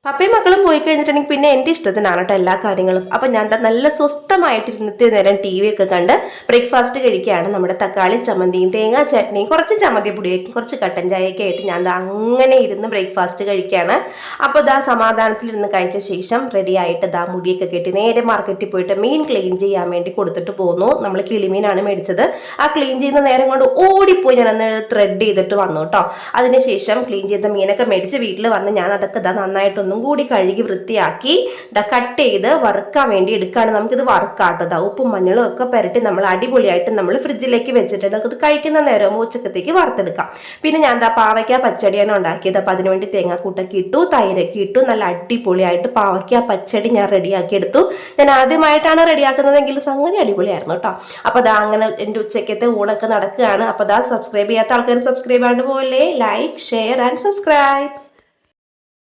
പപ്പയും മക്കളും പോയി കഴിഞ്ഞിട്ടുണ്ടെങ്കിൽ പിന്നെ എൻ്റെ ഇഷ്ടത്തിനാണ് കേട്ടോ എല്ലാ കാര്യങ്ങളും. അപ്പം ഞാൻ നല്ല സ്വസ്ഥമായിട്ട് ഇരുന്നത്തെ നേരം ടി വി ഒക്കെ കണ്ട് ബ്രേക്ക്ഫാസ്റ്റ് കഴിക്കുകയാണ്. നമ്മുടെ തക്കാളി ചമ്മന്തിയും തേങ്ങാ ചട്നിയും കുറച്ച് ചമ്മന്തി പൊടിയൊക്കെ കുറച്ച് കട്ടൻ ചായയൊക്കെ ആയിട്ട് ഞാൻ അങ്ങനെ ഇരുന്ന് ബ്രേക്ക്ഫാസ്റ്റ് കഴിക്കുകയാണ്. അപ്പോൾ സമാധാനത്തിലിരുന്ന് കഴിച്ച ശേഷം റെഡി ആയിട്ട് മുടിയൊക്കെ കെട്ടി നേരെ മാർക്കറ്റിൽ പോയിട്ട് മീൻ ക്ലീൻ ചെയ്യാൻ വേണ്ടി കൊടുത്തിട്ട് പോന്നു. നമ്മൾ കിളിമീനാണ് മേടിച്ചത്. ആ ക്ലീൻ ചെയ്യുന്ന നേരം കൊണ്ട് ഓടിപ്പോയി ഞാൻ അന്ന് ത്രെഡ് ചെയ്തിട്ട് വന്നു കേട്ടോ. അതിനുശേഷം ക്ലീൻ ചെയ്ത മീനൊക്കെ മേടിച്ച് വീട്ടിൽ വന്ന് ഞാൻ അതൊക്കെ നന്നായിട്ടൊന്നും കൂടി കഴുകി വൃത്തിയാക്കി കട്ട് ചെയ്ത് വറുക്കാൻ വേണ്ടി എടുക്കുകയാണ്. നമുക്കിത് വറുക്കാട്ടോ. ഉപ്പും മഞ്ഞളും ഒക്കെ പുരട്ടി നമ്മൾ അടിപൊളിയായിട്ട് നമ്മൾ ഫ്രിഡ്ജിലേക്ക് വെച്ചിട്ടുണ്ട്. അത് കഴിക്കുന്ന നേരം ഉച്ചക്കത്തേക്ക് വറുത്തെടുക്കാം. പിന്നെ ഞാൻ പാവയ്ക്ക പച്ചടിയാണ് ഉണ്ടാക്കിയത്. അപ്പം അതിനുവേണ്ടി തേങ്ങാക്കൂട്ടൊക്കെ ഇട്ടു, തൈരൊക്കെ ഇട്ടു, നല്ല അടിപൊളിയായിട്ട് പാവയ്ക്ക പച്ചടി ഞാൻ റെഡിയാക്കി എടുത്തു. ഞാൻ ആദ്യമായിട്ടാണ് റെഡിയാക്കുന്നതെങ്കിൽ സംഗതി അടിപൊളിയായിരുന്നു കേട്ടോ. അപ്പോൾ അങ്ങനെ എൻ്റെ ഉച്ചക്കത്തെ ഊണൊക്കെ നടക്കുകയാണ്. അപ്പോൾ സബ്സ്ക്രൈബ് ചെയ്യാത്ത ആൾക്കാർ സബ്സ്ക്രൈബ് ആണ്ട് പോലെ ലൈക്ക്, ഷെയർ ആൻഡ് സബ്സ്ക്രൈബ്.